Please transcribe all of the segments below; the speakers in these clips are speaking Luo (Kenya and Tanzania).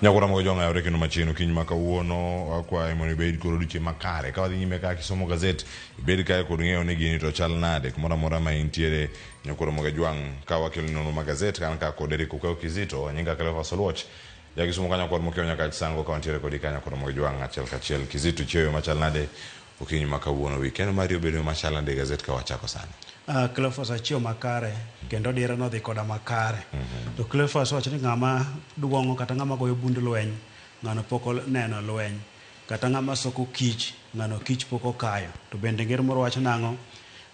Nyakura mo jonga yore kino machino kinyi makawuono akwa imoni bed koro duche makare ka wadhi nyime ka kisomo gazet bed ka kod ng'eyo ni gini to chal nade kumora mora ma intiere nyakura mo jwang ka wakil nono magazet kan ka kod Eric Ukeo Kizito nyinga Cleophas Oluoch ya kisomo kanya kod mokeo nyaka sango ka intiere kod kanya kod mo jwang achiel kachiel Kizito cheyo machal nade okinyi makawuono weekend Mario bedo machal nade gazet ka wachako sana Cleophas achio makare kendo dira no dhi koda makare to Cleophas wacho ni ng'ama duongo kata ng'ama goyo bund lweny ng'ano poko neno lweny kata ng'ama soko kich ng'ano kich poko kayo to bende ngero moro wacho nang'o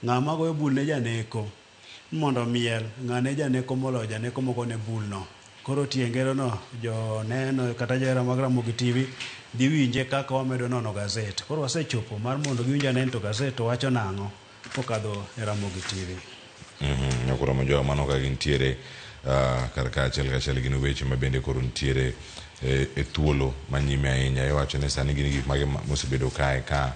ng'ama goyo bul ne janeko mondo miel ng'ane janeko molo janeko moko ne bul no koro tie ngero no jo neno kata jera mag Ramogi TV dhi winje kaka wamedo nono gazet koro wasechopo mar mondo giwinja neno to gazet to wacho nang'o kokadho e Ramogi TV. Nyakura mo jwang mano ka gintiere karka achiel gin weche mabende koro ntiere e thuolo manyime ahinya iwacho ni sani gin gik mage mosebedo kae ka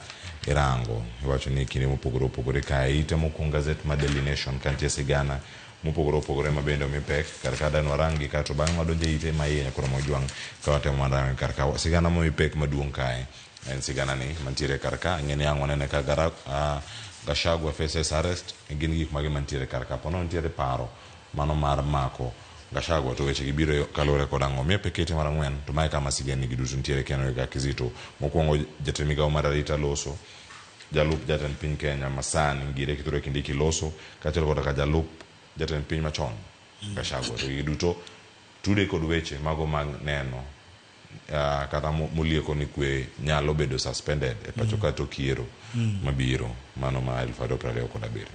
irango iwacho ni kinde mopogore kae ite mokwongo gazet ma Daily Nation kantie sigana mopogore mabende omi pek karka danwa rangi kato bang' madonje ite ma iye nyakura mo jwang ka watemo rangi karka sigana momi pek maduong' kae en sigana ni mantiere karka ng'eni ang' wanene ka Gachagua faces arrest gin gik mage mantiere karka pono ntiere paro mano mar mako Gachagua to weche gibiro kalore kod ang'o mie pekete mar ang'wen to mae kama sigani giduto ntiere keno ga Kizito mokwongo jatend migawo mar arita loso jalup jatend piny Kenya masani gire Kithure Kindiki loso kaachiel kod ka jalup jatend piny machon Gachagua to giduto tude kod weche mago mag neno kata molieko ni kwe nyalo bedo suspended e pacho kato kiero mabiro mano ma 2027.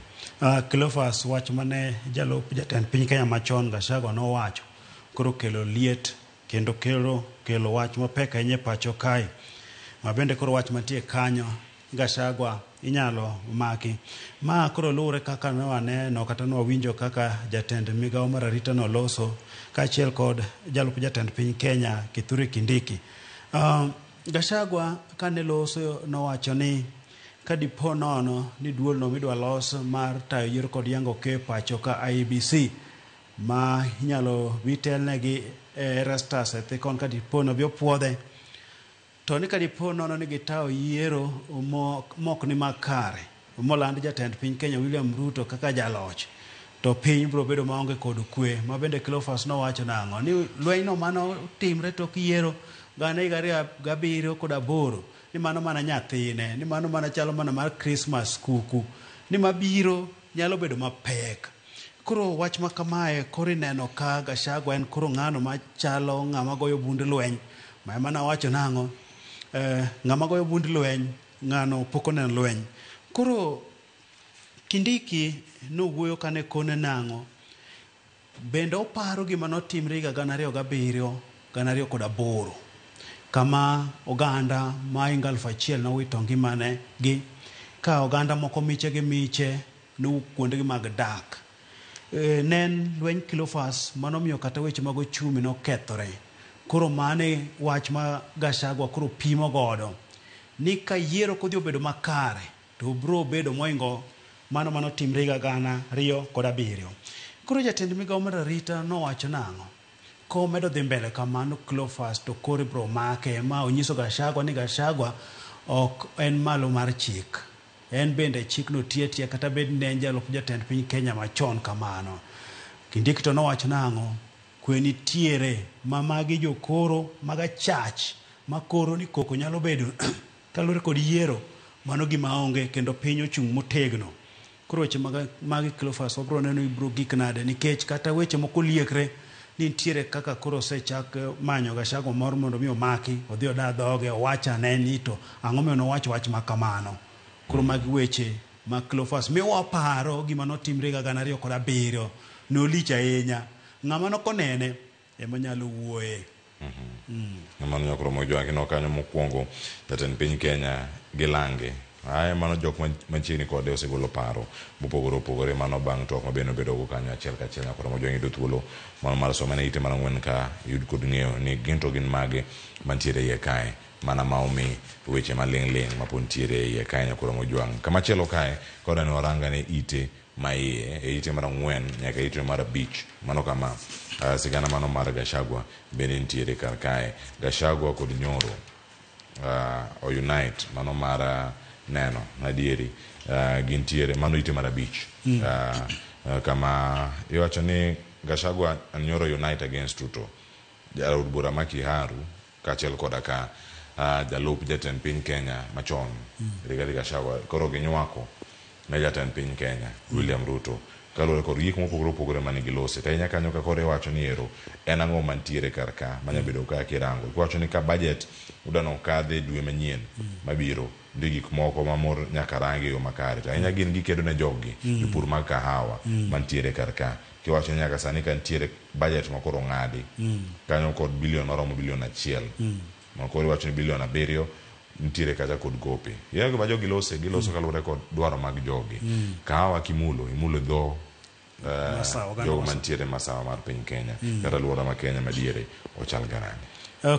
Cleophas wach mane jalup jatend piny Kenya machon Gachagua no wacho koro kelo liet kendo kelo wach mapek ahinya pacho kae mabende koro wach mantie kanyo Gachagua inyalo maki ma koro lure kaka ne waneno kata ne wawinjo kaka jatend migawo mar arita no loso kaachiel kod jalup jatend piny Kenya Kithure Kindiki. Gachagua kane loso nowacho ni kadipo nono ni duol no midwa los mar tayo yiero kod yango ke pacho ka IEBC ma inyalo vitelnegi Erastus Ethekon kadipo no biopuodhe to ni kadipo nono ni gitayo yiero mok ni makare moland jatend piny Kenya William Ruto kaka jaloch to piny bro bedo maonge kod kwe ma bende Cleophas no wacho nang'o ni lweny no mano timre tok yiero gana higa 2007 ni mano mana nyathine ni mano mana chalo mana mar Christmas kuku ni mabiro nyalo bedo mapek koro wach ma kamae koro ineno ka Gachagua en koro ng'ano machalo ng'ama goyo bund lweny ma mana wacho nang'o ng'ama goyo bund lweny ng'ano poko neno lweny koro Kindiki nowuoyo kane kone nang'o bende oparo gima notimre higa 2007 2008 kama oganda ma inga 1000 nowito ngimane gi ka oganda moko miche gi miche no kuonde gi mag dak nen lweny Cleophas manomiyo kata weche mag ochumi no kethore koro mane wach ma Gachagua koro pimo godo ni ka yiero kodhi obedo makare to bro bedo moingo mano timre higa 2007 koro jatend migawo mar arita nowacho nang'o ko medo dhi mbele kamano Cleophas to kore bro make ma onyiso Gachagua ni Gachagua ok en malo mar chik en bende chik no tie kata bed ne jalup jatend piny Kenya machon kamano Kindiki to nowacho nang'o kwe nitiere ma magi jokoro maga chach makoro ni koko nyalo bedo kalore kod yiero mano gima onge kendo piny ochung' motegno koro weche magi Cleophas wabro neno ibro gik nade nikech kata weche moko liekre ni ntiere kaka koro sechak manyo Gachagua moro mondo mi omaki odhi oda dhoge owacha ne ni to ang'o miyo nowacho wach makamano koro magi weche ma Cleophas mi waparo gima notimre higa 2007 nolich ahinya ng'ama nokonene ema nyalo wuoye mano nyakura mo jwang no kanyo mokwongo jatend piny Kenya gilange ay mano jok manchiegni kode osegolo paro mopogore mano bang' tok mabende obedo go kanyo achiel kachiel nyakura mo jwang yudo thuolo mano mar somane ite mar ang'wen ka yud kod ng'eyo ni ginto gin mage mantiere iye kae mana maomi weche maling' mapod ntiere iye kae nyakura mo jwang kamachielo kae koda ni waranga ne ite maiye e ite mar ng'wen nyaka ite mar abich mano kama sigana mano mar Gachagua bende nitiere kar kae. Gachagua kod Nyoro o unite mano mar neno adieri gintiere mano ite mar abich kama iwacho ni Gachagua and Nyoro unite against Ruto. Jalod bura ma Kiharu kaachiel koda ka jalup jatend piny Kenya machon Rigathi Gachagua koro ginywako ne jatend piny Kenya William Ruto kaluwore kod gik mopogore opogore mane gilose. To ahinya kanyo ka koro iwacho ni ero en ang'o mantiere kar ka manya bedo ka kirango. Iwacho ni ka budget udano kadhe dwe manyien mabiro ndi gik moko mamor nyaka rangi yo makare. To ahinya gin gikedo ne jogi jopur mag kahawa mantiere kar ka. Kiwacho ni nyaka sani kan tiere budget makoro ng'adi kanyo kod bilion maromo bilion 1 makoro iwacho ni bilion 7 nitiere kacha kod gope. Yego ba jogi giloso kaluwore kod dwaro mag jogi. Kahawa imulo dho jogo mantiere masawa mar piny Kenya kata luora ma Kenya madiere ochal garani.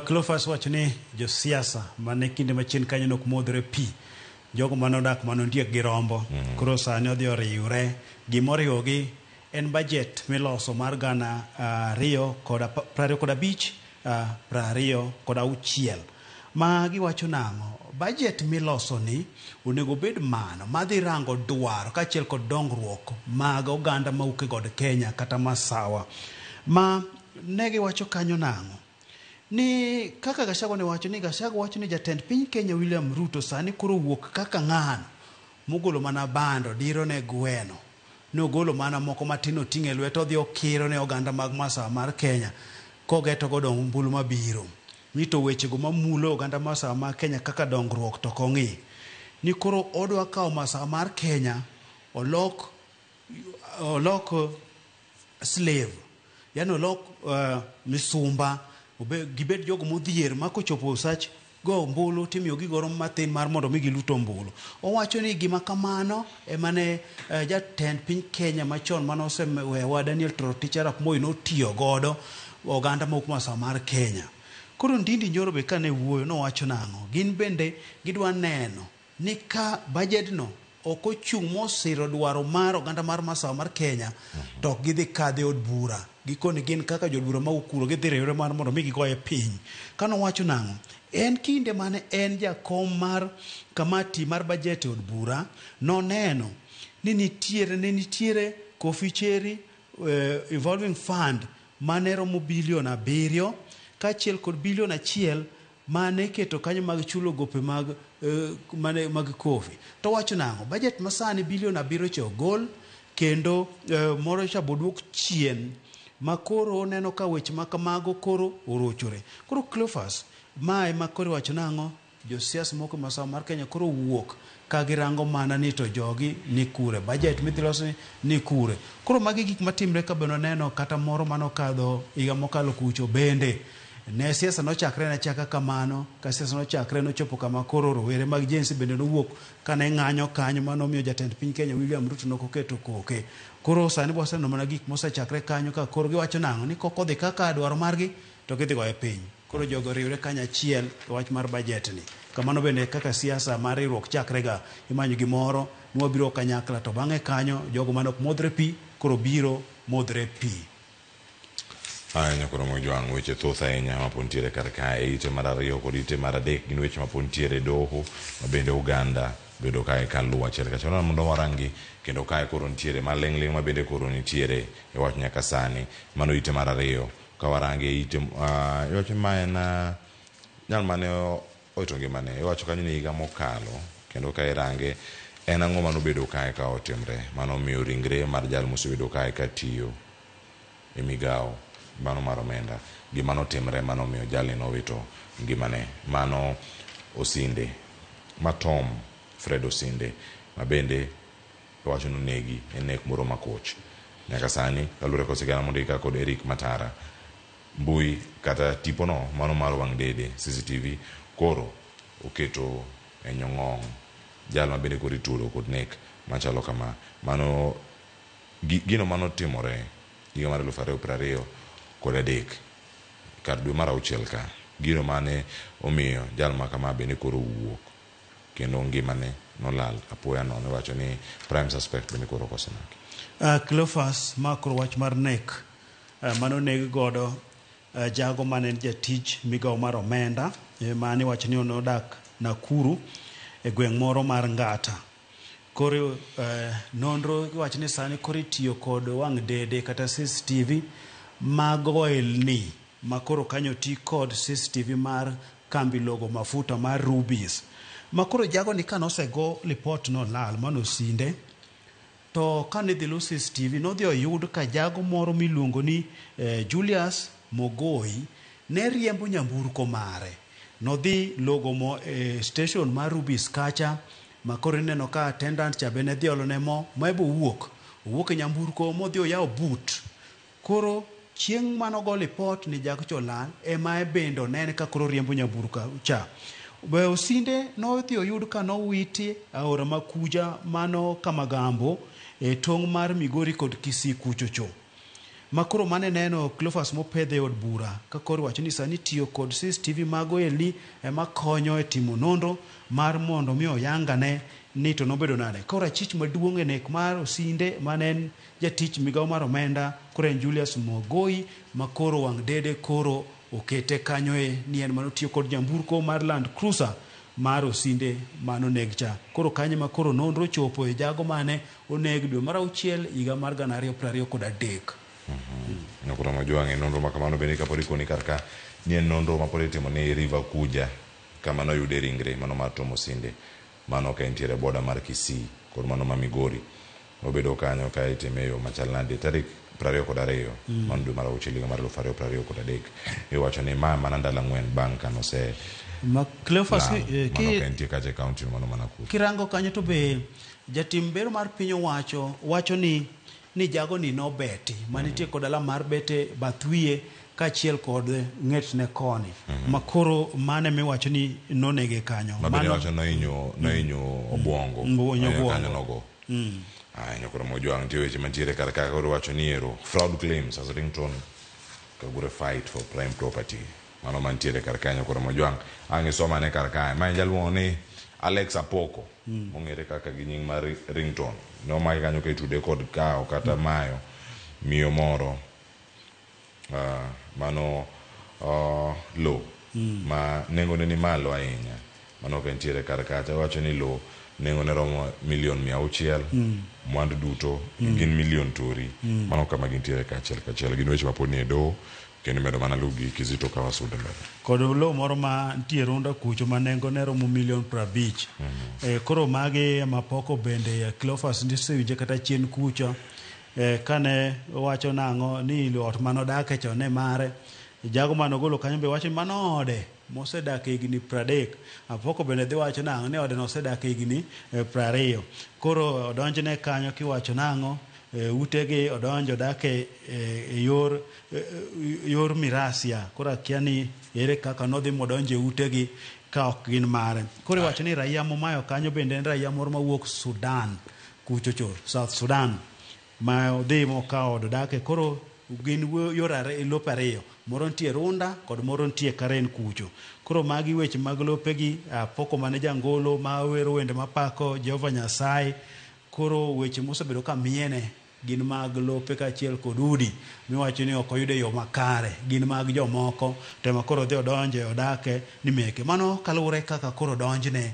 Cleophas wacho ni josiasa mane kinde machien kanyo nok modre pi jogo manodak manondiek gi rombo koro sani odhi oriwre gimoriwogi en budget miloso mar gana 25 26 ma giwacho nang'o budget miloso ni onego bed mano madhi rango dwaro kaachiel kod dongruok mag oganda mauke god Kenya kata masawa ma ne giwacho kanyo nang'o ni kaka Gachagua ne wacho ni Gachagua wacho ni jatend piny Kenya William Ruto sani koro wuok kaka ng'ano mogolo mana bando diro ne gweno nogolo mana moko matino ting'e lweto odhi okiro ne oganda mag masawa mar Kenya kogeto godo ombulu mabiro ni to wechego mamulo oganda masawa mar Kenya kaka dongruok to kong'i ni koro odwa kawo masawa mar Kenya olok slave yani olok misumba gibed jogo modhier ma kochopo sach go ombulu timiyo gigoro matin mar mondo mi giluto ombulu. Owacho ni gima kamano emane jatend piny Kenya machon mane osewewa Daniel Toroitich arap Moi notiyo godo oganda mok masawa mar Kenya. Koro Ndindi Nyoro be kane wuoyo nowacho nang'o gin bende gidwa neno ni ka budgetno ok ochung' mosiro dwaro mar oganda mar masawa mar Kenya to gidhi kadhe od bura gikoni gin kaka jod bura ma ukuro gidhi riwre mar mondo mi gigoye piny. Kano wacho nang'o en kinde mane en jakom mar kamati mar budget od bura noneno ni nitiere Koficheri evolving fund mane romo bilion 7 kaachiel kod bilion 1 mane keto kanyo mag chulo gope mag Kofi. To wacho nang'o budget masani bilion 7 che ogol kendo moro cha boduok chien makoro neno ka weche makamago koro orochore. Koro Cleophas mae makoro wacho nang'o josiasa moko masawa mar Kenya koro wuok ka girango mana ni to jogi ni kure budget mithiloso ni kure. Koro magi gik matimre ka beno neno kata moro manokadho higa mokalo kucho bende ne siasa nochakre na chaka kamano ka siasa nochakre nochopo kama koro rowere mag jensi bende nowuok kane ng'anyo kanyo manomiyo jatend piny Kenya William Ruto nokoketo koke. Koro sani bwaseneno mana gik mosechakre kanyo ka koro giwacho nang'o ni kokodhi kaka dwaro margi to gidhi goye piny. Koro jogo riwre kanyachiel e wach mar budget ni. Kamano bende kaka siasa mar riwruok chakrega imanyo gimoro nwabiro kanyakla to bang'e kanyo jogo manok modre pi koro biro modre pi. Nyakoro mojwang' weche thoth ahinya mapontiere kar kae ite mar 2 kod ite mar 3 gin weche mapontiere doho mabende Uganda bedo kae kaluwo achiel kachiel mondo warangi kendo kae koro nitiere maling'ling mabende koro nitiere e wach nyaka sani mano ite mar 2 ka warangi ite iwacho ma en nyal mane oito ngimane iwacho kanyo ni higa mokalo kendo ka irange en ang'o manobedo kae ka otimre mano miyo ringre mar jal mosebedo kae katiyo e migawo mano mar omenda gima notimre mano miyo jali nowito ngimane mano Osinde Matom Fred Osinde mabende wacho nonegi en nek moro makoch nyaka sani kalure kosigana mondika kod Eric Matara mbui kata tipono mano mar wang' dede CCTV koro oketo e nyong'ong jal mabende koro itudo kod nek machalo kama mano gino mano timore higa mar 2023 kod 3 kar dwe mar 6 ka gino mane omiyo jal ma kama bende koro wuok kendo ngimane nolal apoya nono wacho ni prime suspect bende koro kosemaki. Cleophas makro wach mar nek mano neg godo jago mane jatich migao mar omenda mane wacho ni onodak Nakuru e gweng' moro mar Ngata. Koro nonro wacho ni sani koro itiyo kod wang' dede kata CCTV mag oil ni makoro kanyo ti kod CCTV mar kambi logo mafuta mar Rubis. Makoro jago ni kanosego report no lal mano sinde to kane dhi lo CCTV no dhi oyud ka jago moro miluongo ni Julius Mogoi ne riembo nyamburko mare. No dhi logo mo station mar Rubis kacha makoro neno ka attendant cha bene dhi olone mo maibo wuok e nyamburko mo dhi oyawo boot. Koro chieng' manogo report ni jago cholal ema bendo nene ka koro riembo nyamburko cha. Be osinde no dhi oyud ka no witi aora makuja mano Kamagambo e tong' mar Migori kod Kisii kuchocho. Makoro mane neno Cleophas mopedhe od bura ka koro wacho ni sani tiyo kod CCTV mago eli ema konyo e timo nonro mar mondo mi oyangane ni to nobedo nade. Koro achich maduong' e nek mar osinde manen jatich migao mar omenda koro en Julius Mogoi makoro wang' dede koro okete kanyo ni en mano tiyo kod nyamburko mar Land Cruiser mar osinde mano negcha. Koro kanye makoro nonro chopo e jago mane oneg dwe mar 6 higa mar 2023. Nyakura majuange nonro makamano bende kapodi koni karka ni en nonro mapodi itimo ni River Kuja kama no yude ringre mano mar Tom Osinde mano ka entiere boda mar Kisii kod mano ma Migori obedo kanyo ka itime yo machal nade tarik 22 mano dwe mar 6 higa mar 2023 iwacho ni mana ndalo 4 bang' kano se Cleophas kaje county mano Nakuru. Kirango kanyo to be jatim bero mar piny wacho ni jago ni no beti manitie kod ala mar bete bathwie kachiel kod ng'etne koni makoro mane miwacho ni nonege kanyo mano wacho no inyo obwongo kanyo nogo nyakura mojuang' tiyo weche mantiere karaka koro wacho ni ero fraud claims as ringtone kagure fight for prime property mano mantiere karaka nyakura mojuang' ang'e soma ne karaka ma jaluongo ni Alex Apoko mong'ere kaka gi nying mar ringtone no mai kanyo ka itude kod kao kata mayo miyo moro mano lo ma nengo ne ni malo ahinya mano ka entiere karaka wacho ni lo nengo ne romo $600,000 mwandu duto gin million tori mano kama gintiere kachiel gin weche mapod ni do kendo medo mana lugi Kizito ka wasude mbele kod lo moro ma ntie runda kucho ma nengo ne romo $50,000,000 koro magi mapoko bende Cleophas ndisewinje kata chien kucho kane wacho nang'o ni ot manodake chone mare jago manogolo kanyo be wacho mano ode mosedak higni 30 Apoko bende dhi wacho nang'o ni ode nosedak higni 20 koro odonjne kanyo kiwacho nang'o utegi odonjo dake yor mirasia koro akia ni ere kaka nodhi modonje utegi ka ok gin mare koro wacho ni raia momayo kanyo bende en raia moro mawuok Sudan kuchocho South Sudan ma odhi mokawo od dake koro gin lope ariyo moro ntie Runda kod moro ntie Karen kucho koro magi weche mag lopegi Apoko mane jangolo ma wero wende mapako Jehova Nyasaye koro weche mosebedo ka miene gin mag lope kachiel kod udi miwacho ni ok oyude yo makare gin mag jomoko tema koro dhi odonje odake ni meke mano kaluwore kaka koro donjne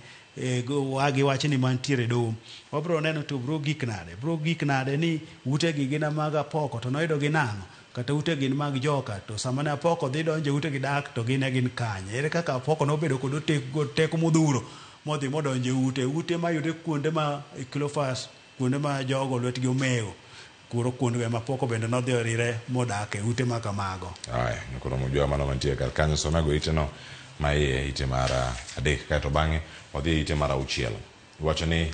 wagi wacho ni mantiere do wabro neno to bro gik nade ni utegi gin mag Apoko to noyudo gi nang'o kata ute gin mag joka to sama ne Apoko dhi donje ute gi dak to gin kanye ere kaka Apoko nobedo kod teko modhuro modhi modonje ute mayude kuonde ma Cleophas kuonde ma jogo lwetgi omeo kuro kuonde ma Apoko bende nodhi orire modake ute ma kamago koro mojua mano mantie kar kanyo somago ite no ma ite mara 3 kato bang'e odhi ite mara 6 wacho ni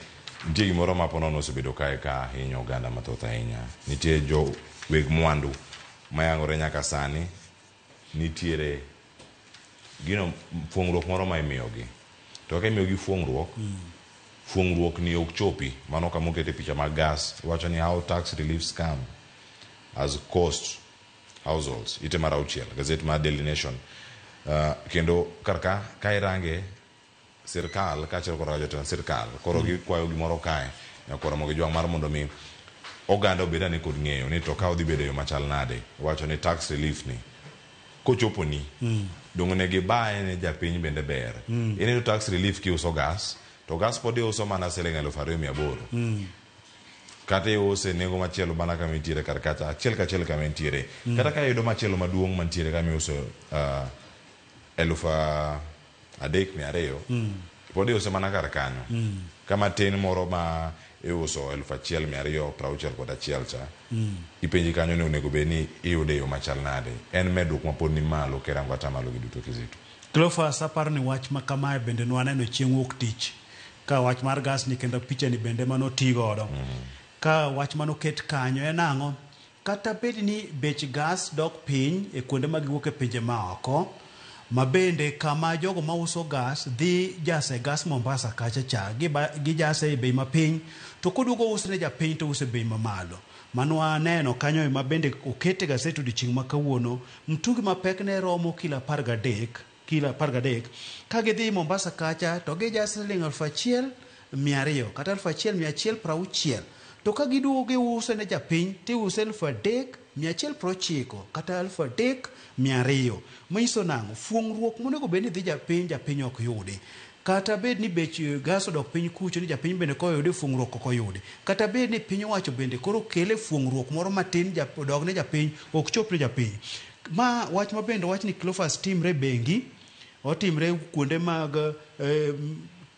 nitie gimoro ma pono osebedo kae ka hinyo oganda mathoth ahinya nitie jo weg mwandu mayang'ore nyaka sani nitiere gino fuong'ruok moro ma imiyogi to ka imiyogi fuong'ruok ni ok chopi mano kama okete picha mag gas wacho ni how tax relief scam as cost households ite mara 6 gazette mar Daily Nation kendo karka ka irange sirkal kaachiel kod jotend sirkal koro gikwayo gimoro kae nyakoro mogi jwang' mar mondo mi oganda obed ni kod ng'eyo ni to ka odhi bedo yo machal nade wacho ni tax relief ni kochopo ni dong ne gibaye ne japiny bende ber to tax relief kiuso gas to gas pod iuso mana siling 2,800 kata iuse nengo machielo bana kama nitiere kar kacha achiel kachiel kama nitiere kata ka yudo machielo maduong' mantiere kama iuso 3,200 pod iuse mana kar kanyo kama tin moro ma iuso 1,261 cha ipenji kanyo ni onego bed ni iyude yo machal nade en medruok mapod ni malo kerango ata malo giduto Kizito. Cleophas aparo ni wach ma kamae bende nwaneno chieng' wuok tich ka wach mar gas ni kendo picha ni bende manoti godo ka wach manoket kanyo en ang'o kata bed ni bech gas dok piny e kuonde ma giwuok e pinje maoko ma bende kama jogo mauso gas dhi jase gas Mombasa kacha cha gi jase e bei mapiny to koduogo uso ne japiny to uso e bei mamalo mano aneno kanyo ma bende okete gaseto odiochieng' ma kawuono mtungi mapek ne romo kilo 13 ka gidhi Mombasa kacha to gi jase siling 1,200 kata 1,160 to ka giduogo giuso ne japiny tiuso 3,190 kata 3,200 manyiso nang'o fuong'ruok monego bed ni dhi japiny ok yudi kata bed ni bech gas odok piny kucho ni japiny bende koyudi fuong'ruok ok oyudi kata bed ni piny owacho bende koro kele fuong'ruok moro matin odog ne japiny ok chop ne japiny ma wach ma bende wach ni Cleophas timre bengi otimre kuonde mag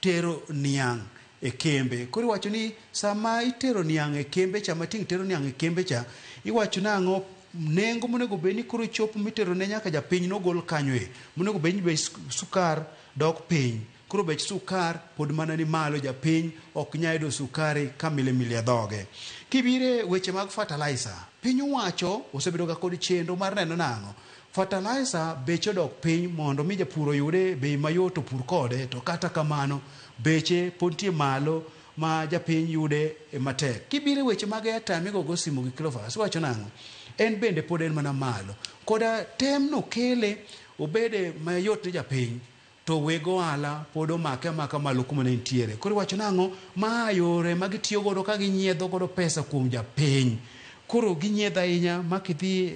tero niang' e kembe koro iwacho ni sama itero niang' e kembe cha mating tero niang' e kembe cha iwacho nang'o nengo monego bed ni koro chopo mitero ne nyaka japiny nogol kanyo monego bed ni bech sukar dok piny koro bech sukar pod mana ni malo japiny ok nyal yudo sukari ka milimili dhoge kibire weche mag fertilizer piny owacho osebedo ga kod chenro mar neno nang'o fertilizer beche dok piny mondo mi japur oyude bei mayot opur kode to kata kamano beche pod tie malo ma japiny yude matek kibire weche mag airtime go simo gi Cleophas wacho nang'o en bende pod en mana malo koda tem no kele obede mayot ne japiny to wego ala pod omake amaka malo kuma ne nitiere koro wacho nang'o ma yore ma gitiyo godo ka ginyiedho godo pesa kuom japiny koro ginyiedho ahinya makidhi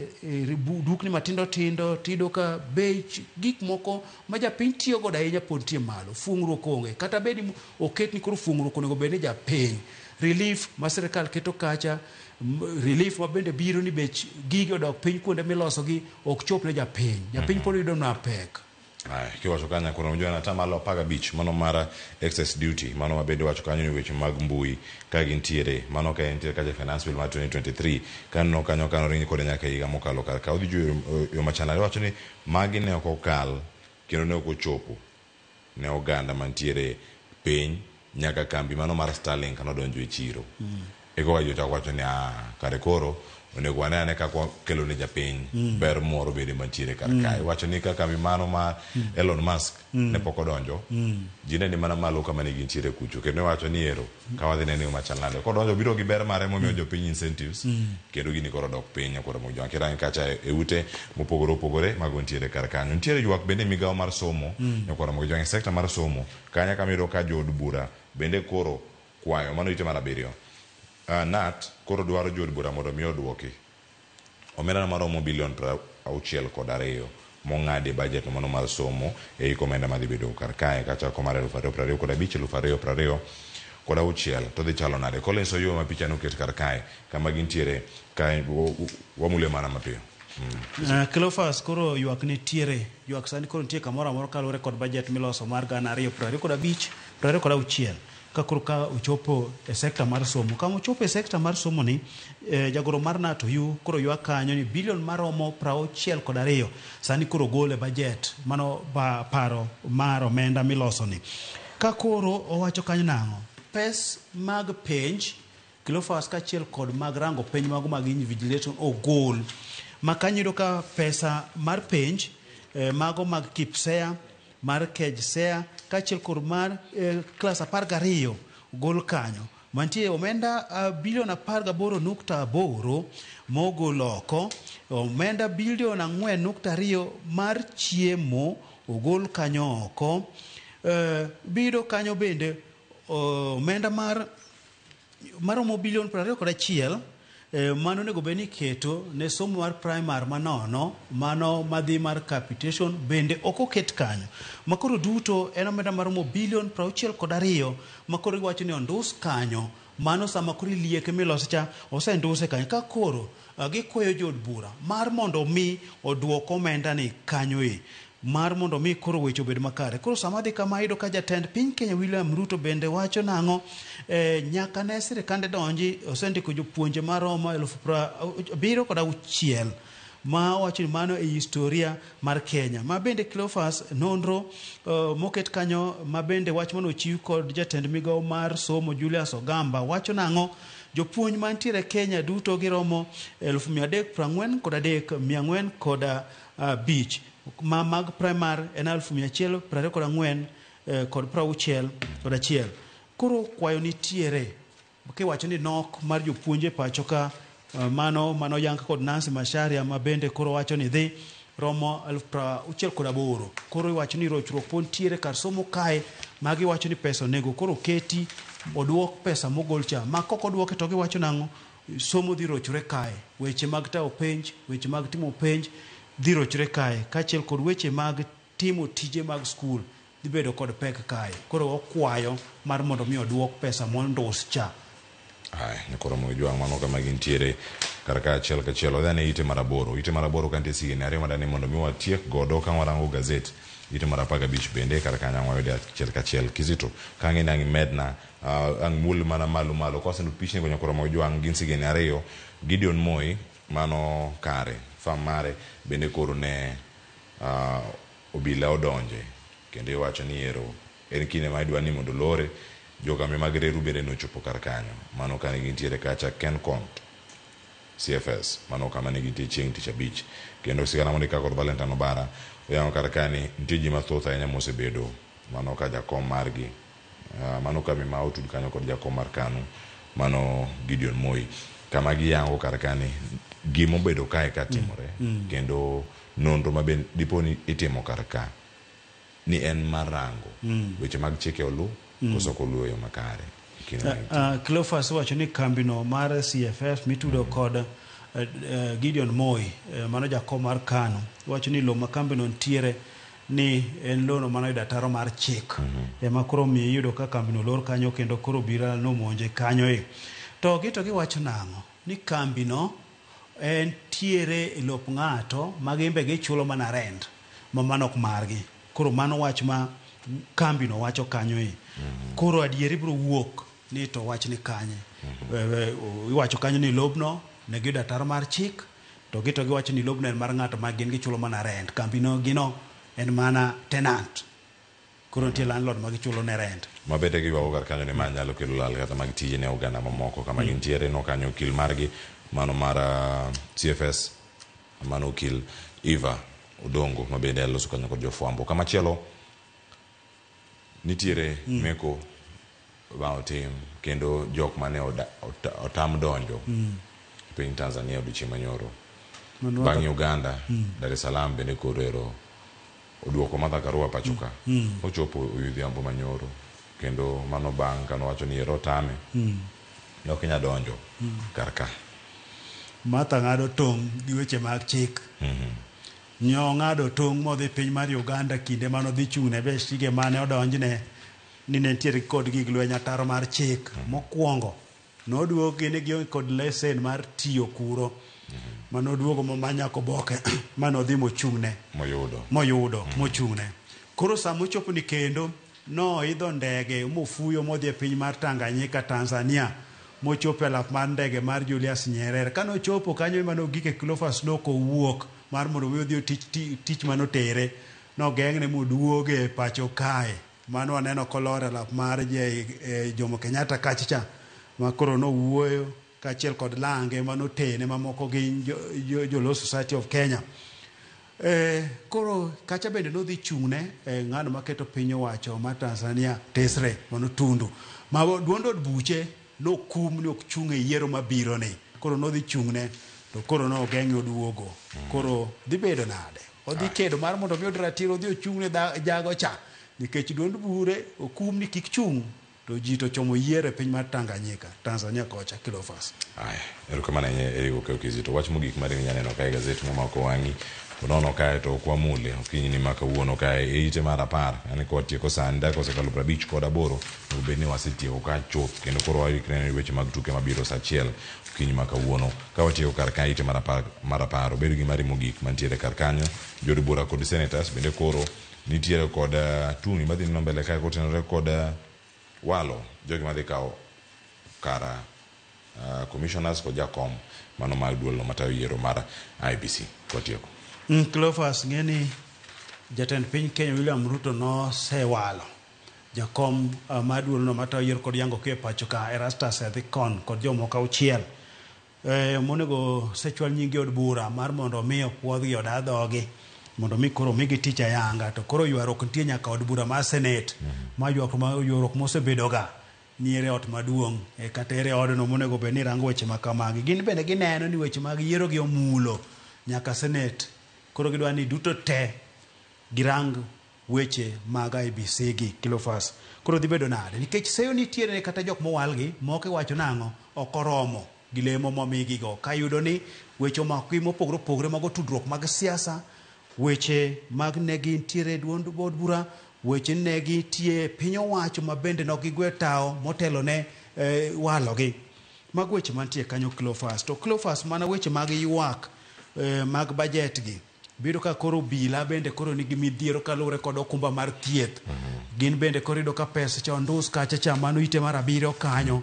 dukni matindo tindo tido ka bech gik moko ma japiny tiyo godo ahinya pod tie malo fuong'ruok onge kata bed oket ni koro fuong'ruok onego bed ni japiny relief ma sirkal keto kacha relief ma bende biro ni bech gige odok piny kuonde milosogi ok chop ne japiny pod yudo na pek kiwacho kanya kuna mjua na tamalo 15 mano mara excess duty mano mabende wacho kanyo ni weche mag mbui ka gintiere mano ka entiere kaje finance bill ma 2023 kanyo kano ringi kode nyaka higa mokalo kar ka odhi ju yo machanare wacho ni magi ne ok okal kendo ne ok ochopo ne oganda mantiere piny nyaka kambi mano mar Starlink kanodonjo e chiro ego wacho ni kare koro onego wane ka kelo ne japiny ber moro bede mantiere kar kae wacho ni kaka mano ma Elon Musk ne pok odonjo jine ni mana malo kama ne gintiere kucho kendo wacho ni ero ka wadhi nene machalande kodonjo biro gi ber mare momiyo jopiny incentives kendo gini koro dok piny koro mo jwan kirang kacha e ute mopogore mago ntiere kar kanyo ntiere ywak bende migawo mar somo koro mo jwan sector mar somo kanya kamiro ka jod bura bende koro kwayo mano ite mara biriyo Nat koro dwaro jod bura mondo mi odwoki omenda maromo bilion 62 mong'adi budget mano mar somo e komenda madhi bedo kar kae kacha komare 2025 kod 2026 to dhi chalo nade Collins Oyo ma picha no ket kar kae kama gintiere kae wamule mana mapiyo Cleophas koro ywak nitiere ywak sani koro nitie kamoro amoro kalure kod budget miloso mar 2025-2026 kakoro ka uchopo e sekta mar somo kama uchopo e sekta mar somo ni jagoro mar NATO yu koro ywak kanyo ni bilion maromo 62 sani koro gole budget mano paro mar omenda miloso ni kakoro owacho kanyo nang'o pes mag penj Cleophas kachiel kod mag rango penj mago mag invigilation ogol makanyido ka pesa mar penj mago mag KIPSEA mar KEJSEA kachiel kod mar klas 12 gol kanyo mantie omenda bilion 18.8 mogol oko omenda bilion 4.2 mar chiemo ogol kanyo oko biro kanyo bende omenda maromo bilion 21 mano nego bed ni keto ne somo mar primary manono mano madhi mar capitation bende ok oket kanyo makoro duto en omenda maromo bilion 62 makoro iwacho ni ondus kanyo mano sama koro lieke miloso cha osenduse kanyo ka koro gikwayo jod bura mar mondo mi oduok omenda ni kanyo mar mondo mi koro weche obed makare. Koro sama dhi kama iyudo ka jatend piny Kenya William Ruto bende wacho nang'o nyaka ne sirikande donji osendiko jopuonje maromo 76,000 ma wacho ni mano e historia mar Kenya. Ma bende Cleophas nonro moket kanyo ma bende wach mano chiw kod jatend migawo mar somo Julius Ogamba wacho nang'o jopuonj mantiere Kenya duto giromo 333,405 ma mag primary en 124,061 koro kwayo nitiere kiwacho ni nok mar jopuonje pacho ka mano yang kod Nancy Macharia ma bende koro wacho ni dhi romo 68,000 koro iwacho ni rochruok pon tiere kar somo kae magi wacho ni pesa onego koro keti oduok pesa mogol cha ma koko duoke to giwacho nang'o somo dhi rochre kae weche mag tao penj weche mag timo penj dhi rochre kae kaachiel kod weche mag timo tije mag skul dhi bedo kod pek kae koro okwayo mar mondo mi oduok pesa mondus cha. Ai koro mo jwang mano kama gintiere karaka achiel kachiel odhane ite maraboro kantie signi ariyo madani mondo mi watiek godo ka warango gazet ite mar 15 bende karaka nyangwa yode achiel kachiel Kizito kange nangi medna ang mul mana malo kosendo pichni gonyo koro mo jwang gin signi ariyo Gideon Moi mano kare fam mare bende koro ne obila odonje kendo wacho ni ero en kine ma idwa ni mondo lore jogambe mag reru bende nochopo kar kanyo mano kane gintiere kacha Ken Kont CFS mano kama ne gintie chieng' tich abich kendo sigana mondi ka kod Valentine Obara oyango kar kani nitie ji mathoth ahinya mosebedo mano ka jakom margi mano ka ma otud kanyo kod jakom mar KANU mano Gideon Moi kama giyango kar kani gimo bedo kae ka timore kendo nonro mabe diponi itimo kar ka ni en marango weche mag chike olu koso koluo yo makare Cleophas wacho ni kambino mar CFF mitudo kod Gideon Moi mano jakom mar KANU wacho ni lo makambino ntiere ni en lono mano dataro mar chik ema koro mi yudo ka kambino lor kanyo kendo koro bira no monje kanyo to giwacho nang'o ni kambino en tiere lop ng'ato ma gimbe gichulo mana rent ma mano ok margi koro mano wach ma kambino wacho kanyo koro adieri biro wuok ni to wach ni kanye iwacho kanyo ni lobno ne giyudo ataro mar chik to giwacho ni lobno en mar ng'ato ma gin gichulo mana rent kambino gino en mana tenant koro nitie landlord ma gichulo ne rent mabete giwago kar kanyo ni ma nyalo kelo lal kata mag tije ne oganda mamoko kama gintiere no kanyo kil margi mano mar CFS mano kil Eva Odongo mabende loso kanyo kod jofwambo kama chielo nitiere meko baotim kendo jok mane otam donjo piny Tanzania odiochieng' manyoro bang' Uganda Dar es Salaam bende korero oduoko Martha Karua pachoka ochopo Odhiambo manyoro kendo mano bang' kano wacho ni ero tame no Kenya donjo karka Martha ng'ado tong' gi weche mag chik nyo ng'ado tong' modhi piny mar Uganda kinde mano dhi chung'ne be shige mane odonjne ni ne ntiere kod gig lweny ataro mar chik mokwongo noduogi ni gionge kod lesen mar tiyo kuro manoduogo momanyako boke manodhi mochung'ne mochung'ne koro sama ochopo ni kendo noidho ndege mofuyo modhi e piny mar Tanganyika Tanzania mochopo e lap mar ndege mar Julius Nyerere kanochopo kanyo manogike Cleophas Loko wuok mar mondo odhi tich manotere nogeng'ne moduoge e pacho kae mano waneno kolore lap mar Jomo Kenyatta kachicha ma koro nowuoyo kaachiel kod lange manotene mamoko gi Jolo Society of Kenya koro kacha bende nodhi chung'ne ng'ano maketo piny owacho mar Tanzania Tesre mano Tundu ma duond od buche nokum ni ok chung' e yiero mabiro ni koro nodhi chung'ne to koro nogeng'e oduogo koro dhi bedo nade odhi kedo mar mondo mi ratiro odhi ochung'ne jago cha nikech duond bure okum ni kik chung to ji to chomo yiere piny mar Tanganyika, Tanzania kocha Cleophas. Aya, erokamano Eric Okeo Kizito. Wach mogik mar nyaneno kae gazet momako wang'i unono kae to kwa mule okinyi ni maka uono kae ite mar 10 yani kwa tieko sani dako sekalo 58 ubeni wasitieko ka chuth kendo koro wawikre weche mag tuke mabiro saa 1 okinyi maka uono ka watieko kar kae ite mar 10 obedo gi mari mogik mantiere kar kanyo jodi bura kod senators bende koro nitiere kod tuni madhi nino mbele kae kotenore kod walo jogi madhi kao kara commissioners kod jakom mano mag duol no matayo yiero mar IBC kwa tieko. Cleophas ngeni jatend piny Kenya William Ruto no sewalo jakom maduol no matayo yiero kod yango ke pacho ka Erastus Ethicon kod jomoko auchiel monego sechwal nyingi od bura mar mondo miyo puodhi od adhogi mondo mi koro migi tich ayanga to koro ywarok nitie nyaka od bura mar Senate ma ywarok mosebedo ga niere ot maduong' kata ere odno monego bed ni rango weche makamagi gin bende gineno ni weche mag yiero gi omulo nyaka Senate koro gidwa ni duto te girang weche mag IBC gi Cleophas koro dhi bedo nade nikech seyo nitiere kata jok mowalgi moko iwacho nang'o ok oromo gi lemo momigi go kayudo ni weche mopogore opogore mag tudruok mag siasa weche mag negi nitiere duond bod bura weche negi tie piny owacho mabende no gigwe tao motelo ne walogi mag weche mantie kanyo Cleophas to Cleophas mana weche mag ywak mag budget gi biro ka koro bila bende koro nigi midhiero kalure kod okumba mar thieth gin bende koro ido ka pesa cha ndus kacha cha mano ite mar 7 kanyo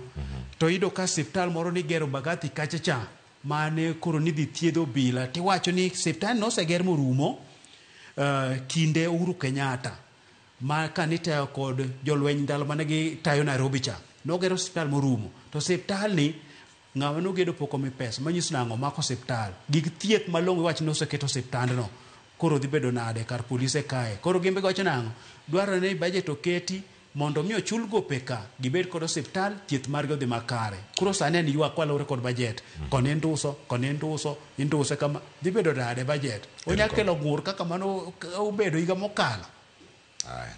to ido ka siptal moro ni gero Mbagathi kacha cha mane koro ni dhi thiedho bila tiwacho ni siptal no seger morumo kinde Uhuru Kenyatta ma kanita kod jolweny ndalo manegi tayo Nairobi cha nogero siptal morumo to siptal ni ngawa no gedo poko mi pesa manyiso nango mako siptal gig thieth malongo wach no seketo siptandno koro dhi bedo nade kar polise kae koro gimbe gocho nango dwaro ne budget oketi mondo mi ochul gope ka gibed kod siptal thieth mar godhi makare koro sane ni ywa kwalore kod budget induse kama dhi bedo nade budget onyakelo ngur kaka mano obedo higa mokalo.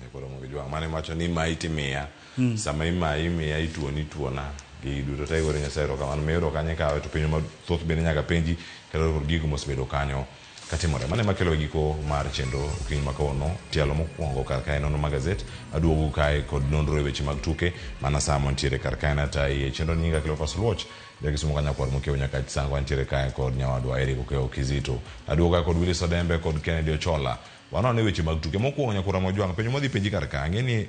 Ni koro mo gijwa mane macho ni maiti mia sama imia ituona gi duto tay gore nyasero kamano mero kanye kawe to pinyo mathoth bende nyaka penji kendo kod gigo mosebedo kanyo katimore mane makelo giko mar chendo okinyi makono tialo mokwongo kar kae nono magazet aduogo kae kod nonro weche mag tuke mana samo ntiere kar kae na tai chendo nyinga Cleophas Watch jakisumo kanya kwar mokeo nyaka sango ntiere kae kod nyawadwa Eric Okeo Kizito aduogo kod Willis Odembe kod Kennedy Ochola wanone weche mag tuke mokwongo nyakura mojwang penyo modhi penji kar kae ngeni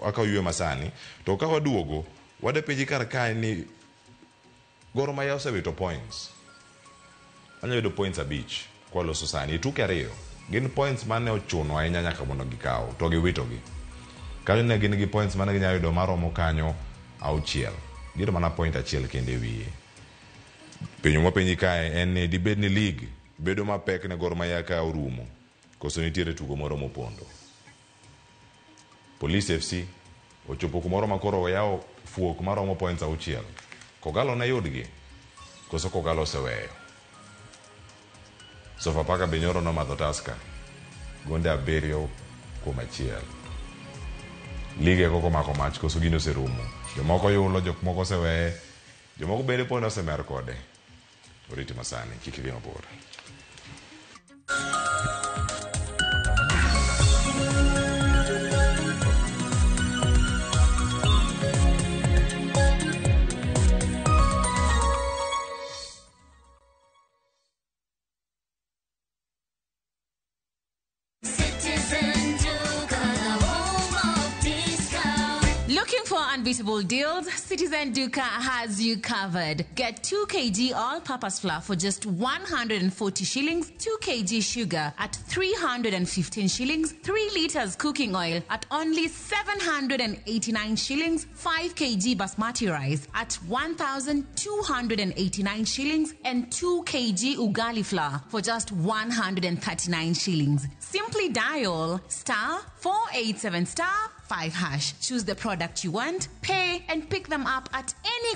aka yue masani to ka waduogo wade penji kar kae ni Gor Mahia osewito points anyo do points abich kwa loso sani tuke ariyo gin points mane ochuno ahinya nyaka mondo gikaw to giwito gi kanyo ne gin gi points mane ginyayo do maromo kanyo auchiel giro mana point achiel kende wiye penyo mopenji kae en ni dibed ni league bedo mapek ne Gor Mahia ka orumo koso nitiere tugo moro mopondo Police FC ochopo kumoro makoro yao fuok maromo points auchiel Kogalo na yudgi koso Kogalo seweyo Sofapaka benyoro no madho Tusker gonde 7 kuom 1 lige koko mako mach koso gino serumo jomoko yulo jomoko seweye jomoko bede pono semer kode oriti masani kikidhi mabor. Unbeatable deals, Citizen Duka has you covered. Get 2 kg all-purpose flour for just 140 shillings, 2 kg sugar at 315 shillings, 3 liters cooking oil at only 789 shillings, 5 kg basmati rice at 1,289 shillings, and 2 kg ugali flour for just 139 shillings. Simply dial *487*5#. Choose the product you want, pay, and pick them up at any